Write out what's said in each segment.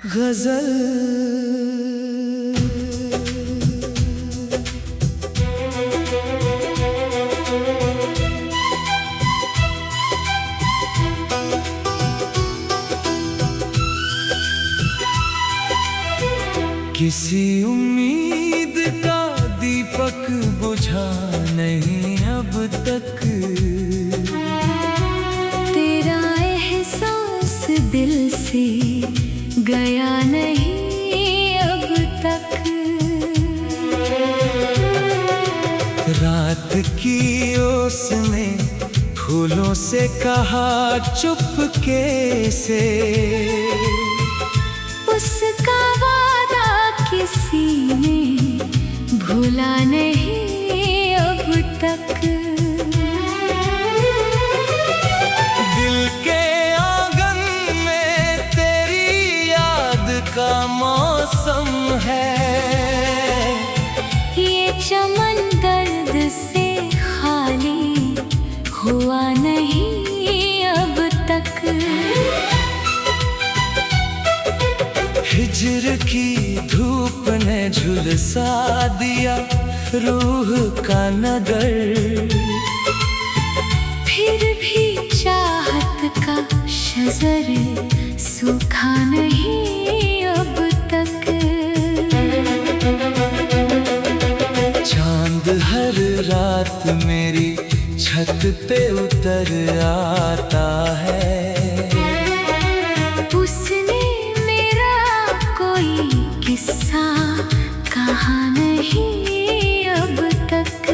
गजल किसी उम्मीद का दीपक बुझा नहीं अब तक। तेरा एहसास दिल से गया नहीं अब तक। रात की ओस ने फूलों से कहा चुपके से, उसका वादा किसी ने भूला नहीं अब तक। दिल के आंगन में तेरी याद का मौसम है। ये चमन दर्द से खाली हुआ नहीं अब तक। हिज्र की धूप ने झुलसा दिया रूह का नगर। फिर भी चाहत का शजर सूखा नहीं अब तक। चांद हर रात मेरी छत पे उतर आता है। उसने मेरा कोई किस्सा कहा नहीं अब तक।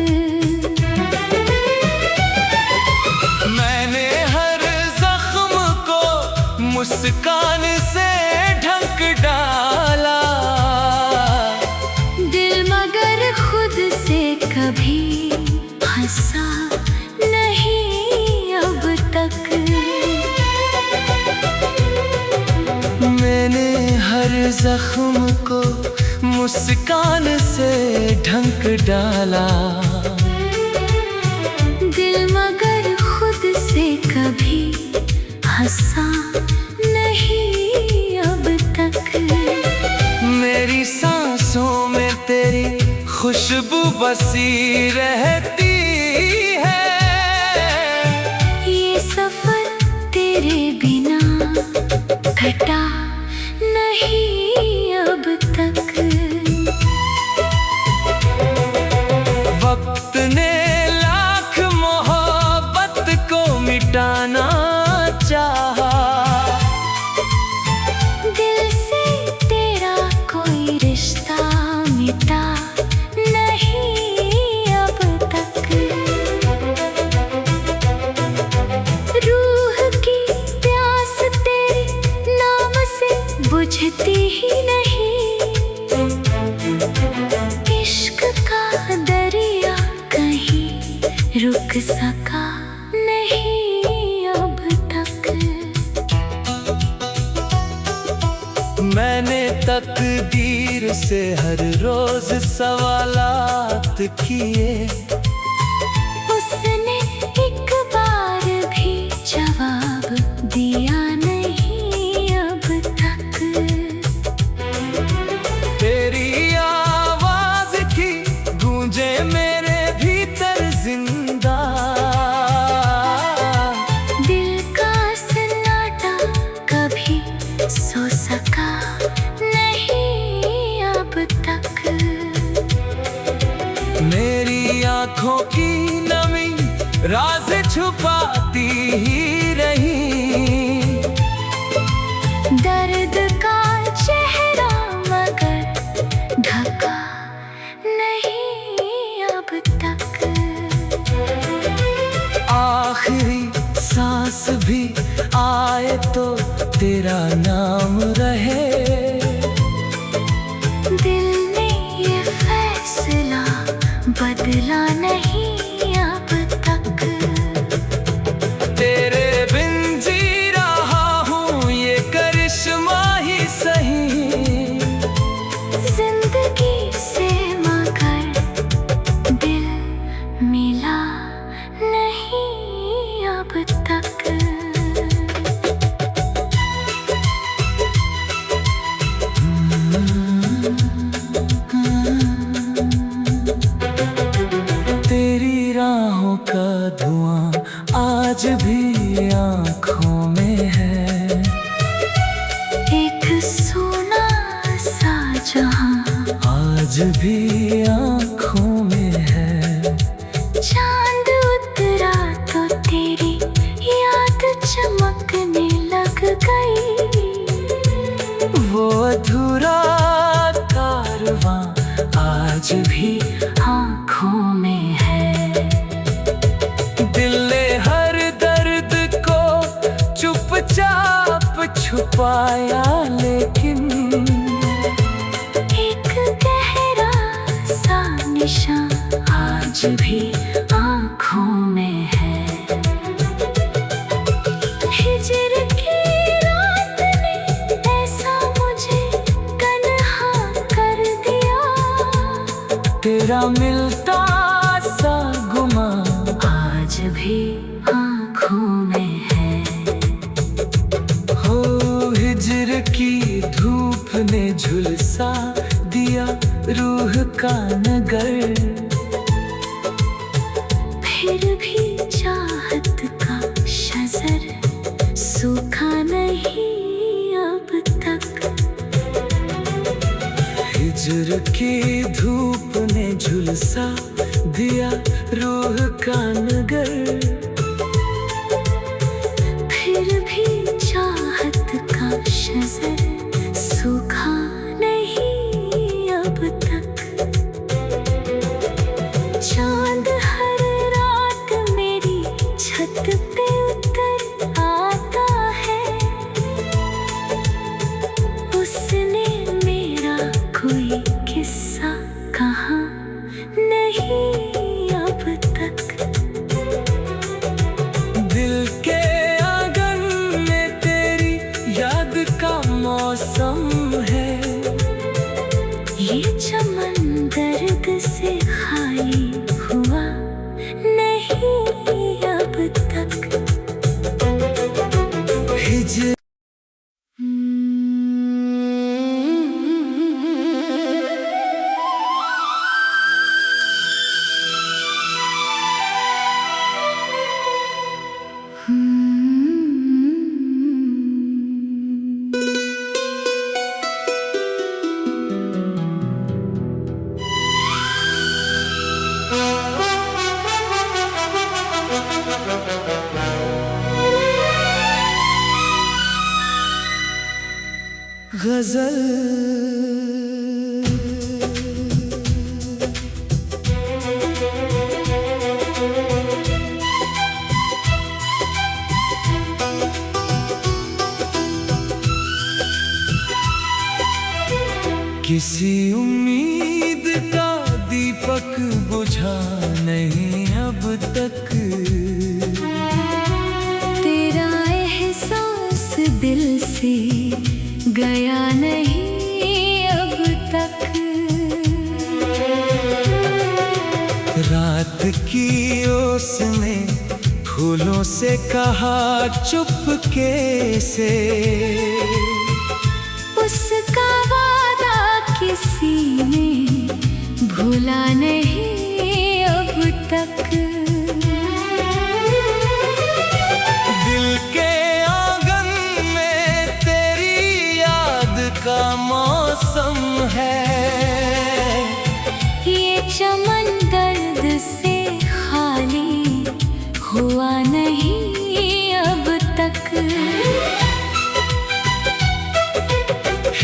मैंने हर जख्म को मुस्कान से ढक डाला। दिल मगर खुद से कभी हंसा नहीं अब तक। मैंने हर जख्म को मुस्कान से ढक डाला। दिल मगर खुद से कभी हंसा नहीं अब तक। मेरी सांसों में तेरी खुशबू बसी रहती है। ये सफर तेरे बिना कटा नहीं अब तक। वक्त ने लाख मोहब्बत को मिटाना चाहा। दिल से तेरा कोई रिश्ता मिटा नहीं अब तक। रूह की प्यास तेरे नाम से बुझती ही नहीं। इश्क का दरिया कहीं रुक सका नहीं अब तक। मैंने तकदीर से हर रोज सवालात किए। उसने एक बार भी जवाब दिया नहीं अब तक। तेरी आवाज की गूंजे मेरे भीतर जिंदा। दिल का सन्नाटा कभी सो सका नहीं अब तक। मेरी आँखों तेरा नाम रहे। दिल ने ये फैसला बदला नहीं अब तक। तेरे बिन जी रहा हूँ ये करिश्मा ही सही। जिंदगी से मगर दिल मिला नहीं अब तक। तेरी राहों का धुआं आज भी आँखों में है। एक सोना सा जहां आज भी आँखों में है। चांद उतरा तो तेरी याद चमकने लग गई। वो अधूरा कारवां आज भी आँखों में है। दिल ने हर दर्द को चुपचाप छुपाया, लेकिन एक गहरा सा निशान आज भी आँखों में है। हिज्र की रात ने ऐसा मुझे तन्हा कर दिया। तेरा मिलता सा गुमा आज भी आँखों में है। हो हिज्र की धूप ने झुलसा दिया रूह का नगर। फिर भी चाहत का शजर सूखा नहीं अब तक। हिज्र की धूप ने झुलसा दिया रूह का नगर। फिर भी चाहत का शजर सूखा नहीं अब तक। चांद हर रात मेरी छत पे उतर आता है। उसने मेरा कोई किस्सा कहा नहीं अब तक। दिल के आंगन में तेरी याद का मौसम है। ये चमन दर्द से खाली हुआ नहीं अब तक। हिज्र गजल किसी उम्मीद का दीपक बुझा नहीं अब तक। तेरा एहसास दिल से गया नहीं अब तक। रात की ओस ने फूलों से कहा चुपके से। उसका वादा किसी ने भूला नहीं अब तक। दिल के आंगन में तेरी याद का मौसम है। ये चमन दर्द से खाली हुआ नहीं अब तक।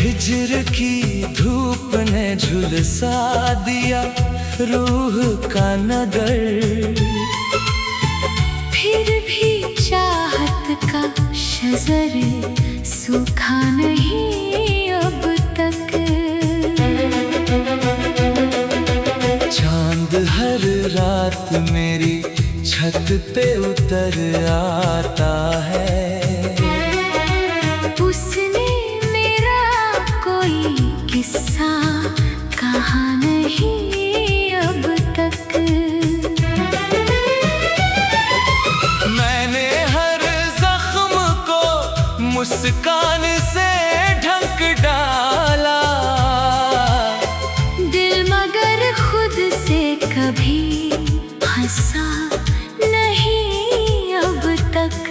हिज्र की धूप ने झुलसा दिया रूह का नगर। फिर भी चाहत का शजर पे उतर आता है। उसने मेरा कोई किस्सा कहा नहीं अब तक। मैंने हर जख्म को मुस्कान से ढक डाला, दिल मगर खुद से कभी हंसा नहीं अब तक।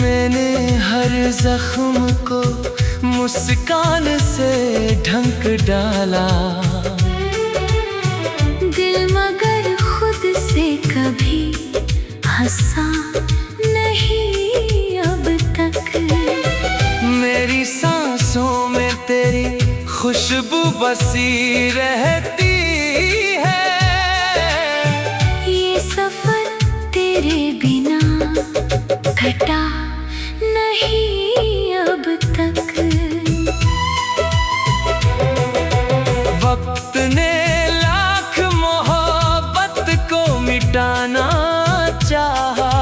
मैंने हर जख्म को मुस्कान से ढक डाला, दिल मगर खुद से कभी हंसा नहीं अब तक। मेरी सांसों में तेरी खुशबू बसी रहती है। ये सफर तेरे बिना घटा नहीं अब तक। वक्त ने लाख मोहब्बत को मिटाना चाहा,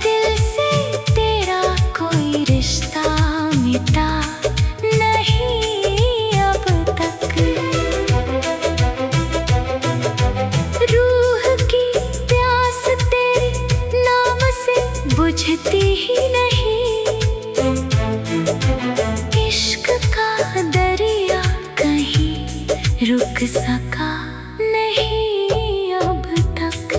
दिल से तेरा कोई रिश्ता मिटा नहीं अब तक। रूह की प्यास तेरे नाम से बुझती ही नहीं। इश्क का दरिया कहीं रुक सका नहीं अब तक।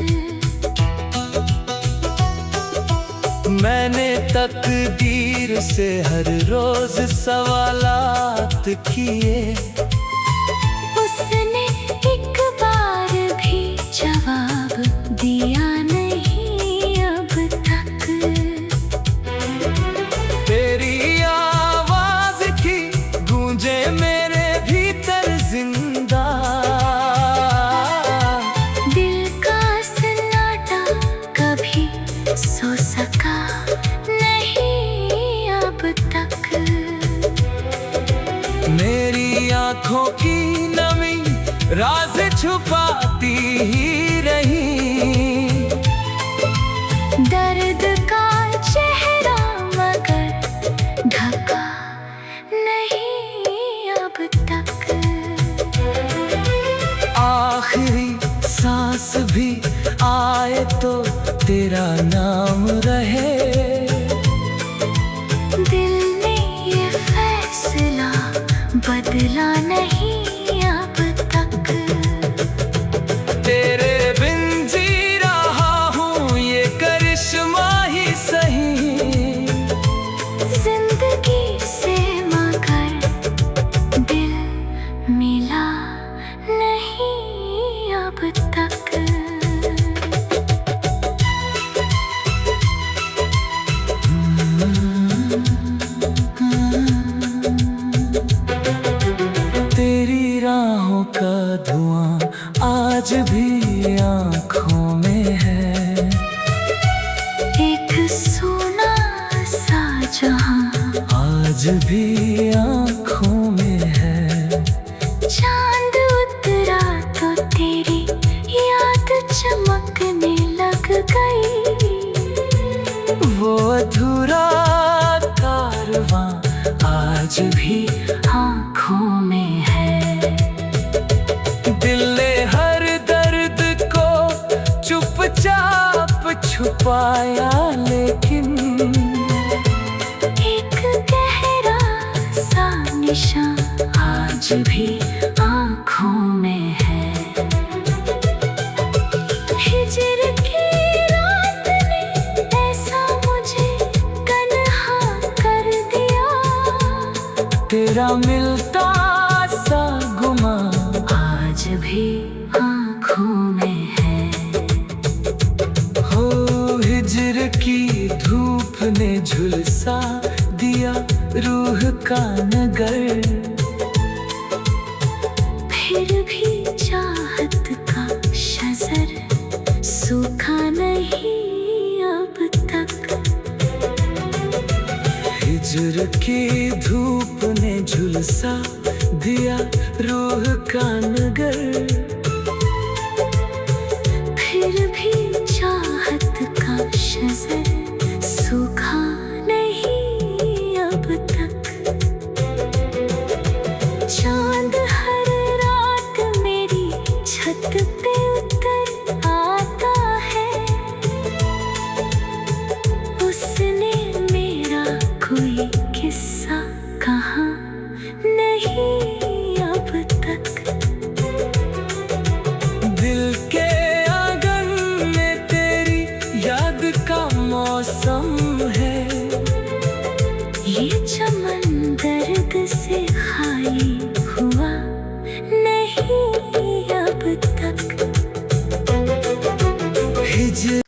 मैंने तकदीर से हर रोज सवालात किए, उसने एक बार भी जवाब दिया नहीं अब तक। तेरी आवाज की गूंजे मेरे भीतर जिंदा, दिल का सन्नाटा कभी सो सका नहीं अब तक। मेरी आंखों की नमी राज छुपाती ही रही, दर्द का चेहरा मगर ढका नहीं अब तक। आखिरी सांस भी आए तो तेरा नाम रहे, दिल ने ये फैसला बदला नहीं अब तक। तेरे बिन जी रहा हूँ ये करिश्मा ही सही, जिंदगी से मगर दिल मिला नहीं अब तक। तेरी राहों का धुआं आज भी आँखों में है, एक सोना सा जहां आज भी आँखों में है। चांद उतरा तो तेरी याद चमकने लग गई। वो अधूरा कारवां आज भी आँखों में है, दिल ने हर दर्द को चुपचाप छुपाया, लेकिन एक गहरा सा निशान आज भी आँखों में है। हिज्र की रात ने ऐसा मुझे तन्हा कर दिया, तेरा मिलता सा गुमा आज भी आँखों में है। हो हिज्र की धूप ने झुलसा दिया रूह का नगर, फिर भी चाहत का शजर सूखा नहीं अब तक। हिज्र की धूप ने झुलसा दिया रूह का नगर, मौसम है। ये चमन दर्द से खाली हुआ नहीं अब तक। हिजर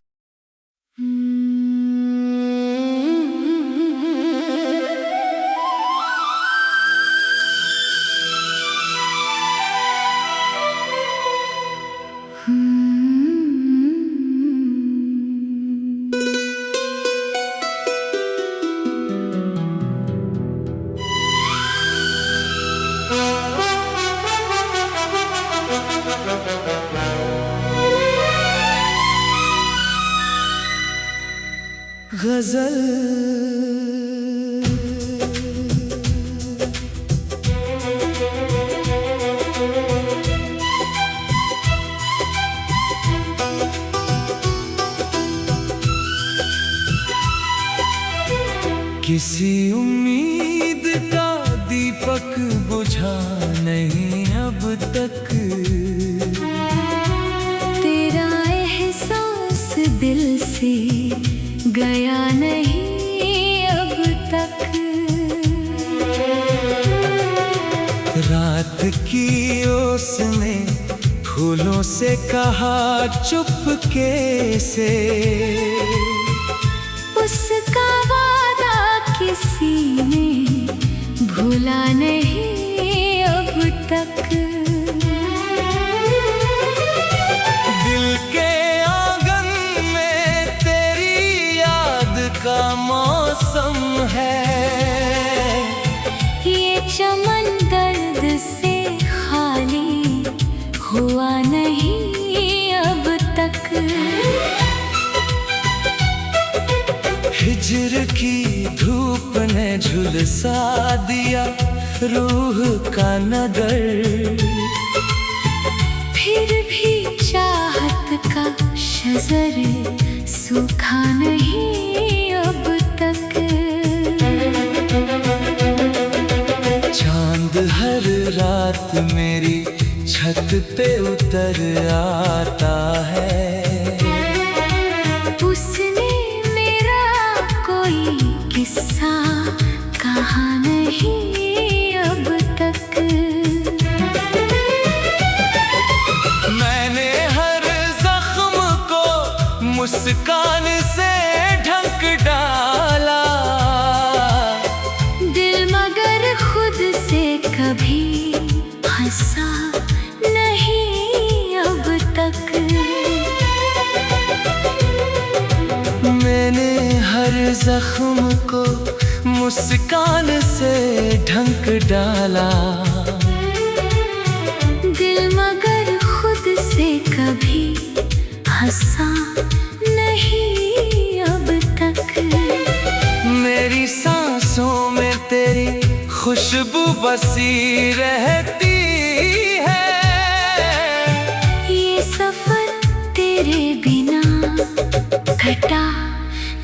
गजल किसी उम्मीद का दीपक बुझा नहीं अब तक। तेरा एहसास दिल से गया नहीं अब तक। रात की ओस ने फूलों से कहा चुपके से, उसका वादा किसी ने भूला नहीं अब तक। दिल के आंगन में तेरी याद का मौसम है। ये चमन दर्द से खाली हुआ नहीं अब तक। हिजर की धूप ने झुलसा दिया रूह का नगर। फिर भी चाहत का शजर सूखा नहीं अब तक। चांद हर रात मेरी छत पे उतर आता है। उसने मेरा कोई किस्सा कहा नहीं अब तक। मैंने हर जख्म को मुस्कान से ढक डाला। दिल मगर खुद से कभी हंसा नहीं अब तक। मैंने हर जख्म को मुस्कान से ढक डाला। दिल मगर खुद से कभी हंसा नहीं अब तक। मेरी सांसों में तेरी खुशबू बसी रहती है। ये सफर तेरे बिना कटा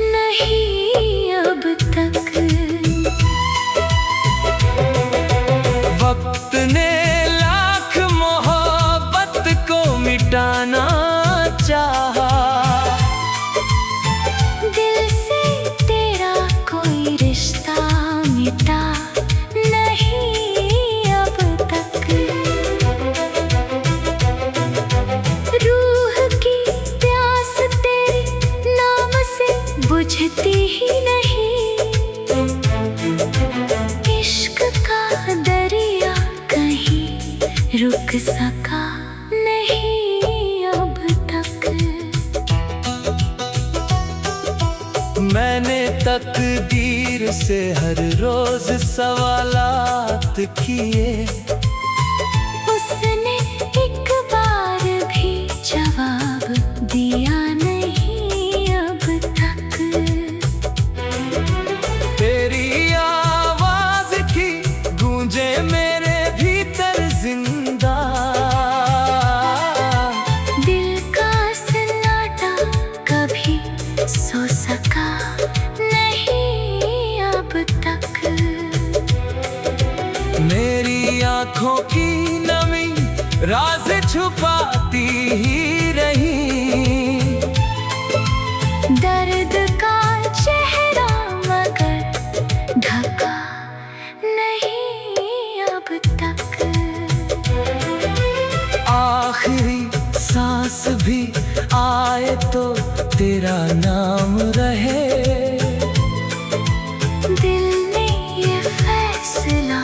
नहीं अब तक। वक्त ने लाख मोहब्बत को मिटाना चाहा। दिल से तेरा कोई रिश्ता मिटा नहीं अब तक। रूह की प्यास तेरे नाम से बुझती ही नहीं। इश्क का दरिया कहीं रुक सका नहीं अब तक। मैंने तकदीर से हर रोज सवालात किए। उसने एक बार भी जवाब दिया नहीं अब तक। तेरी आवाज की गूंजे मेरे भीतर जिंदा। दिल का सन्नाटा कभी सो सका नहीं अब तक। मेरी आंखों की नमी राज छुपाती ही रही। दर्द का तो तेरा नाम रहे। दिल ने ये फैसला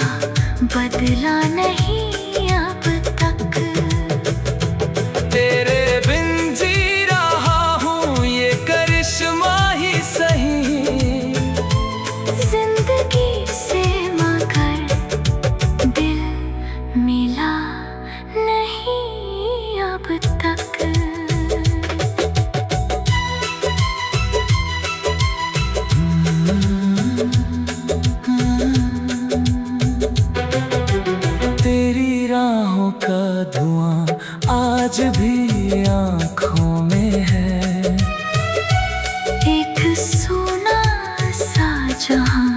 बदला नहीं अब तक। तेरे बिन जी रहा हूँ ये करिश्मा ही सही। जिंदगी से मगर दिल मिला नहीं अब तक। तेरी राहों का धुआं आज भी आँखों में है। एक सोना सा जहां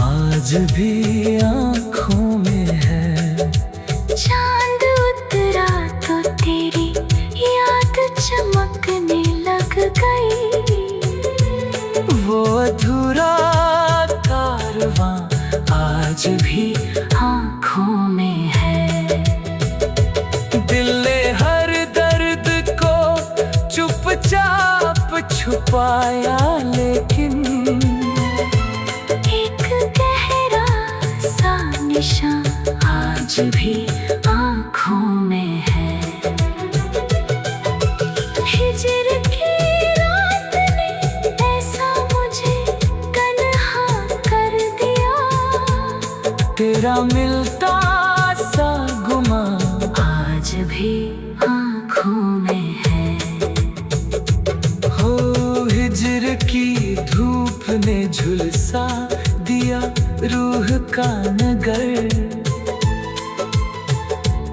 आज भी आँखों में है। चांद उतरा तो तेरी याद चमकने लग गई। वो अधूरा कारवां आज भी आँखों में है। दिल ने हर दर्द को चुपचाप छुपाया, लेकिन एक गहरा सा निशान आज भी आँखों में है। हिज्र की रात ने ऐसा मुझे तन्हा कर दिया। तेरा मिलता सा गुमा आज भी आँखों में है। हो हिज्र की धूप ने झुलसा दिया रूह का नगर।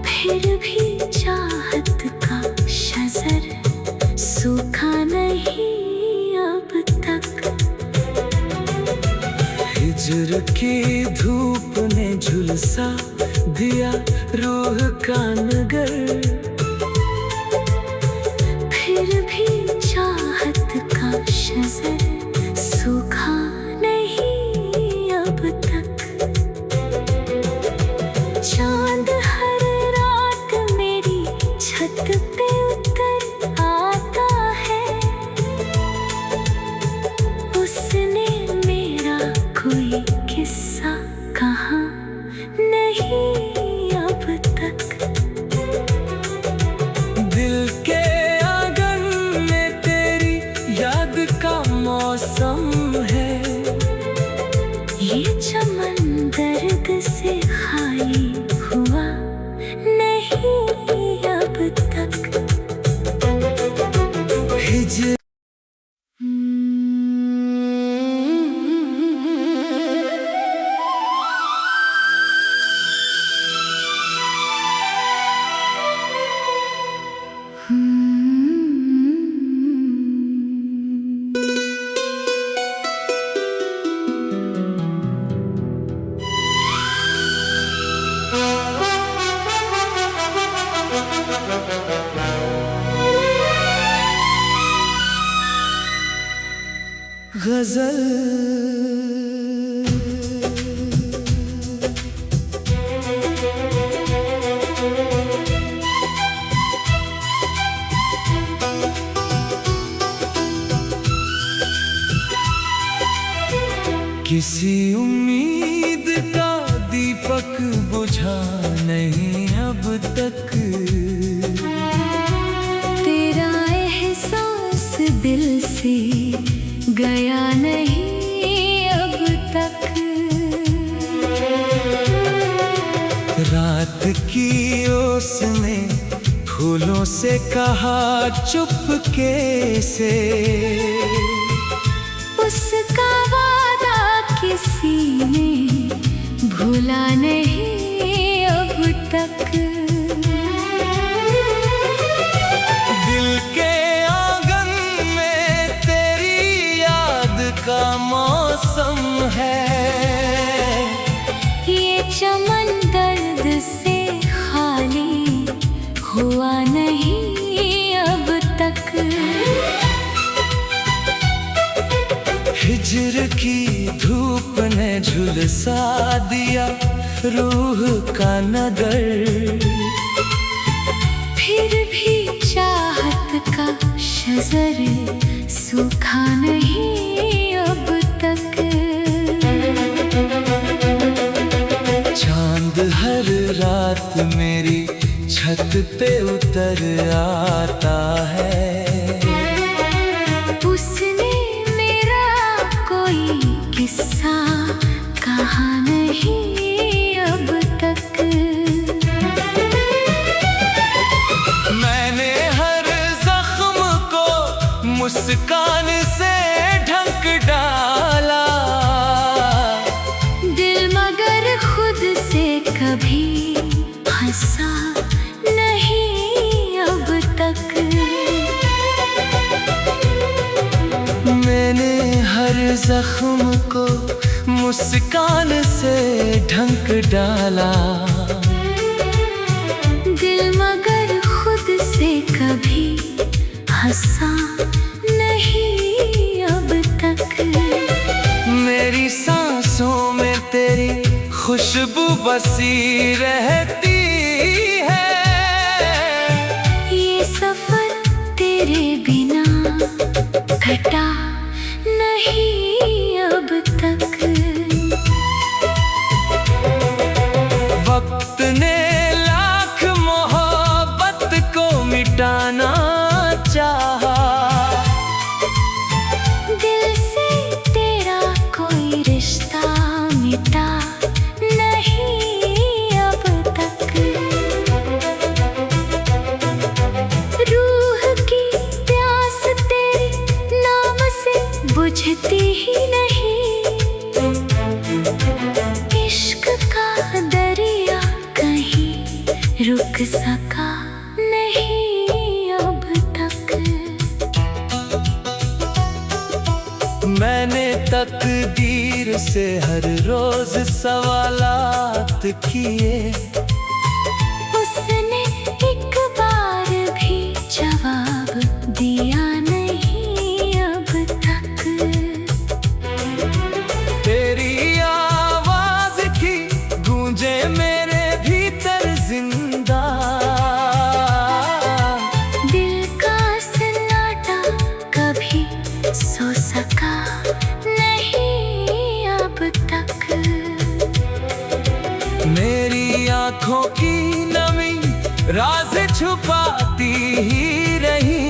फिर भी चाहत का शजर सूखा नहीं अब तक। हिज्र की धूप ने झुलसा दिया रूह का नगर। फिर भी चाहत का शजर सूखा नहीं अब तक। चांद हर रात मेरी छत पे उतर आता है। उसने मेरा कोई किस्सा कहा नहीं अब तक। दिल के आंगन में तेरी याद का मौसम है। ये चमन दर्द से खाली हुआ नहीं अब तक। हिज्र गजल किसी उम्मीद का दीपक बुझा नहीं अब तक। तेरा एहसास दिल से गया नहीं अब तक। रात की ओस ने फूलों से कहा चुपके से। उसका वादा किसी ने भूला नहीं अब तक। दिल के आंगन में तेरी याद का मौसम है। ये चमन दर्द से खाली हुआ नहीं अब तक। हिज्र की धूप ने झुलसा दिया रूह का नगर। फिर भी चाहत का शजर सूखा नहीं अब तक। चांद हर रात मेरी छत पे उतर आता है। उसने मेरा कोई किस्सा कहा नहीं अब तक। मैंने हर जख्म को मुस्कान से ढक डाला। दिल मगर खुद से कभी हंसा नहीं अब तक। मैंने हर जख्म को मुस्कान से ढक डाला। दिल मगर खुद से कभी हंसा नहीं अब तक। मेरी सांसों में तेरी खुशबू बसी रहती है। ये सफर तेरे बिना कटा नहीं अब तक। वक्त ने लाख मोहब्बत को मिटाना चाहा। दिल से तेरा कोई रिश्ता मिटा नहीं अब तक। रूह की प्यास तेरे नाम से बुझती ही नहीं। इश्क का दरिया कहीं रुक सका नहीं अब तक। मैंने तकदीर से हर रोज सवालात किए। उसने एक बार भी जवाब दिया नहीं अब तक। तेरी आवाज की गूंजे मेरे भीतर जिंदा। दिल का सन्नाटा कभी सो सका नहीं अब तक। मेरी आंखों की नमी राज छुपाती ही रही।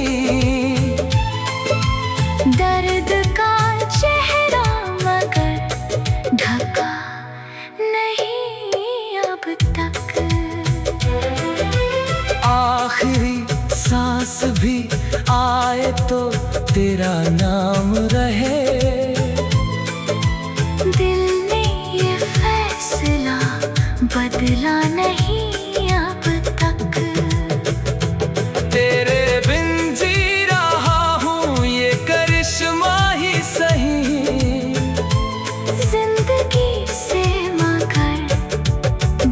दर्द का चेहरा मगर ढका नहीं अब तक। आखिरी सांस भी आए तो तेरा नाम रहे। दिल ने ये फैसला बदला नहीं अब तक। तेरे बिन जी रहा हूँ ये करिश्मा ही सही। जिंदगी से मगर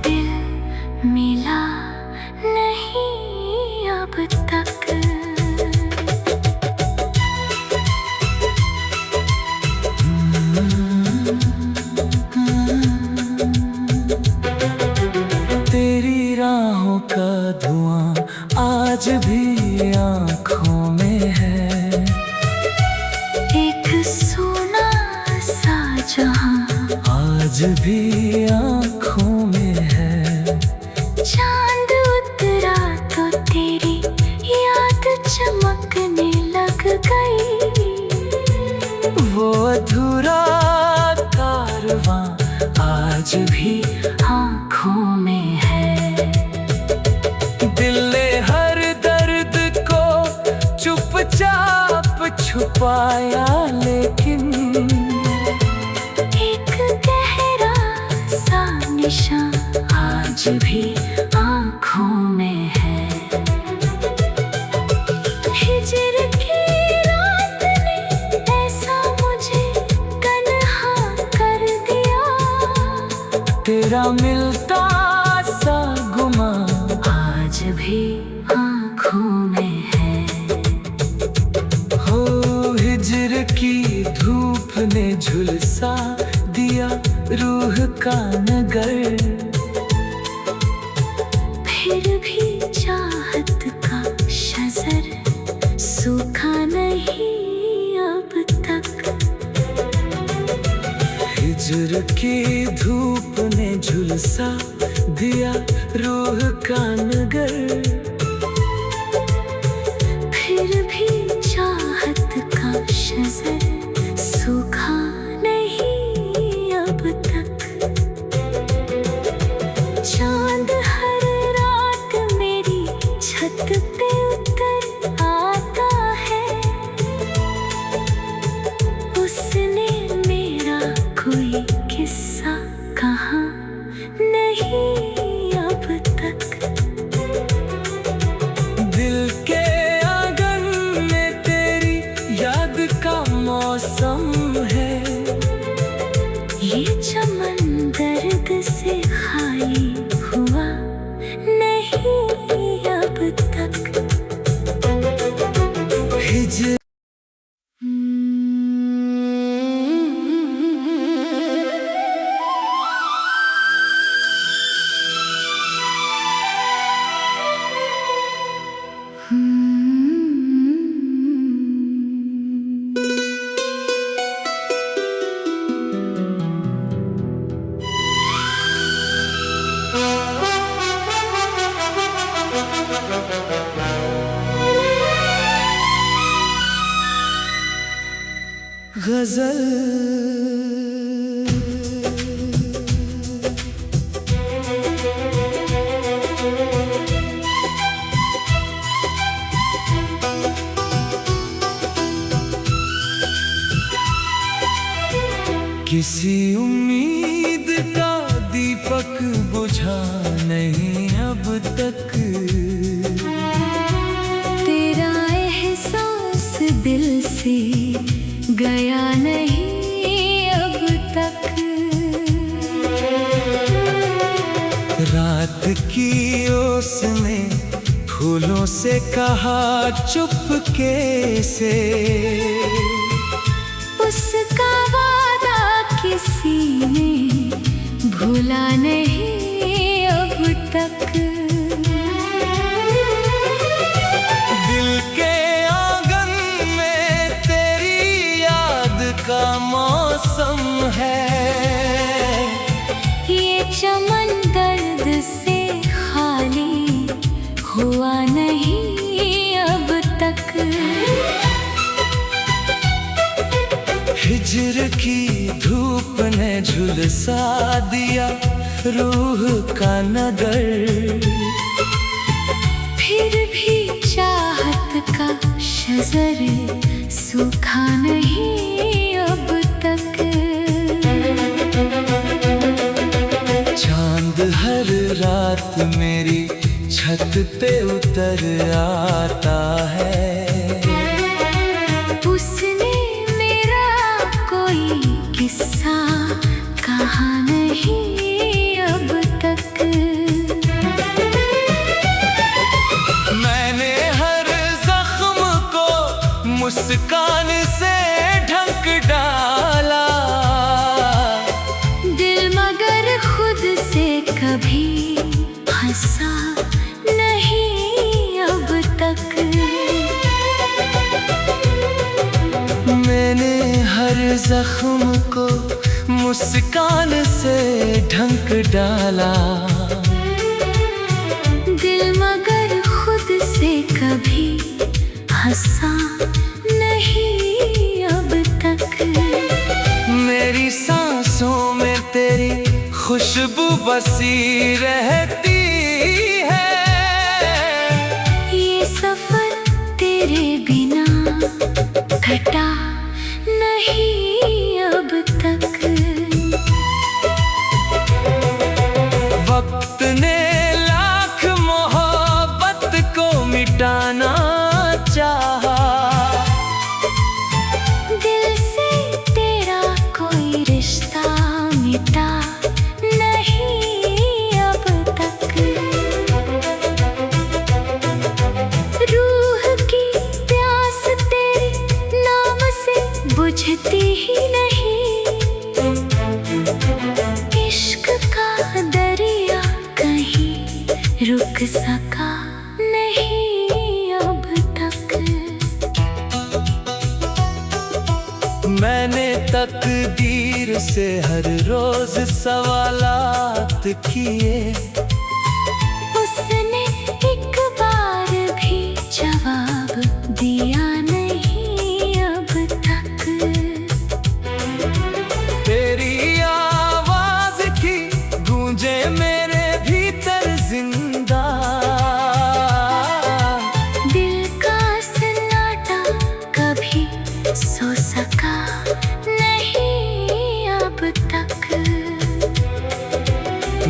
दिल मिला नहीं अब तक। तेरी राहों का धुआं आज भी आँखों में है। एक सोना सा जहां आज भी आँखों में है। चांद उतरा तो तेरी याद चमकने लग गई। वो अधूरा कारवां आज भी आँखों में है। दिल ने हर दर्द को चुपचाप छुपाया, लेकिन एक गहरा सा निशान आज भी आँखों में है। हिजर की रात ने ऐसा मुझे तन्हा कर दिया। तेरा मिलता सा गुमा आज भी आँखों में है। हो हिजर की धूप ने झुलसा दिया रूह का नगर। फिर भी चाहत का शजर सूखा हिज्र की धूप ने झुलसा दिया रूह का नगर। फिर भी चाहत का शजर सूखा नहीं अब तक। चांद हर रात मेरी छत पे उतर आता है। उसने मेरा कोई किस्सा कहा नहीं अब तक। दिल के आंगन में तेरी याद का मौसम है। ये चमन दर्द से खाली हुआ नहीं अब तक। हिज्र गजल। किसी उम्मीद का दीपक बुझा नहीं अब तक। तेरा एहसास दिल से गया नहीं अब तक। रात की ओस ने फूलों से कहा चुपके से। उसका वादा किसी ने भूला नहीं अब तक। दिल के आंगन में तेरी याद का मौसम है। ये चमन दर्द से खाली हुआ नहीं अब तक। हिज्र की धूप ने झुलसा दिया रूह का नगर। फिर भी चाहत का शजर सूखा नहीं अब तक। चांद हर रात मेरी छत पे उतर आता है। उसने मेरा कोई किस्सा कहा नहीं अब तक। मैंने हर जख्म को मुस्कान से ढक डाला। दिल मगर खुद से कभी हंसा नहीं अब तक। मैंने हर जख्म को मुस्कान से ढक डाला। दिल मगर खुद से कभी हंसा नहीं अब तक। मेरी सांसों में तेरी खुशबू बसी रहती है। ये सफर तेरे बिना घटा नहीं अब तक। वक्त ने लाख मोहब्बत को मिटाना चाहा। दिल से तेरा कोई रिश्ता मिटा नहीं अब तक। रूह की प्यास तेरे नाम से बुझती ही नहीं। इश्क का दरिया कहीं रुक सका नहीं अब तक। मैंने तकदीर से हर रोज सवालात किए, उसने एक बार भी जवाब दिया नहीं अब तक। तेरी आवाज की गूंजे मेरे भीतर जिंदा, दिल का सन्नाटा कभी सो सका नहीं अब तक।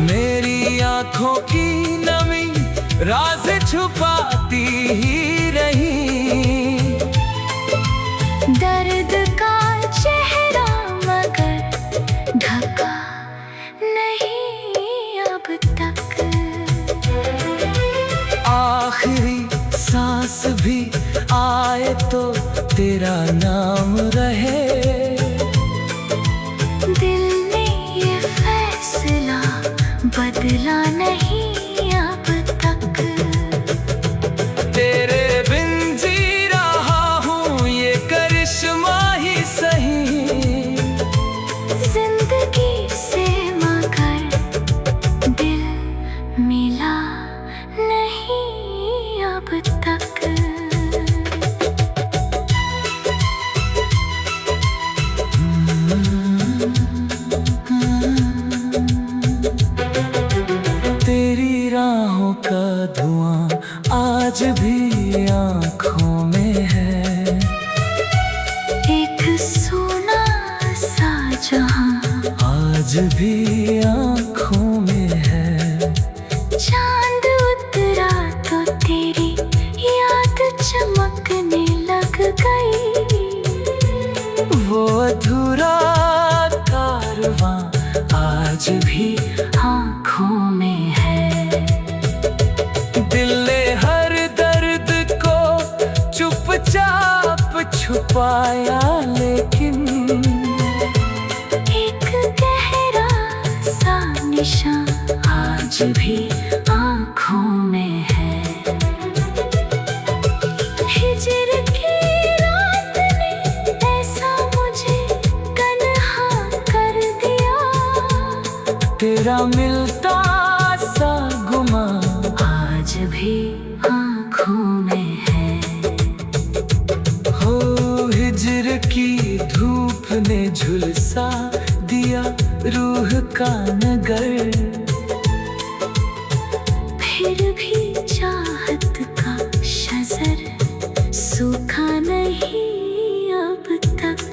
मेरी आंखों की नमी राज छुपाती ही रही, दर्द का चेहरा मगर ढका नहीं अब तक। आखिरी सांस भी आए तो तेरा नाम रहे, दिल ने ये फैसला बदला नहीं अब तक। तेरे बिन जी रहा हूँ ये करिश्मा ही सही, जिंदगी से मगर दिल मिला नहीं अब तक। तेरी राहों का धुआं आज भी आँखों में है, एक सोना सा जहां आज भी आँखों में है। चांद उतरा तो तेरी याद चमकने लग गई, वो अधूरा कारवां आज भी आँखों में है। दिल ने हर दर्द को चुपचाप छुपाया, लेकिन एक गहरा सा निशान आज भी आँखों में है। हिज्र की रात ने ऐसा मुझे तन्हा कर दिया, तेरा मिलता सा गुमा आज भी आँखों में है। हो हिज्र की धूप ने झुलसा दिया रूह का नगर, फिर भी चाहत का शजर सूखा नहीं अब तक।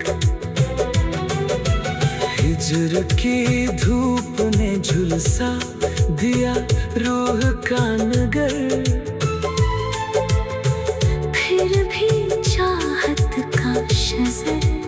हिज्र की धूप ने झुलसा दिया रूह का नगर, फिर भी चाहत का शजर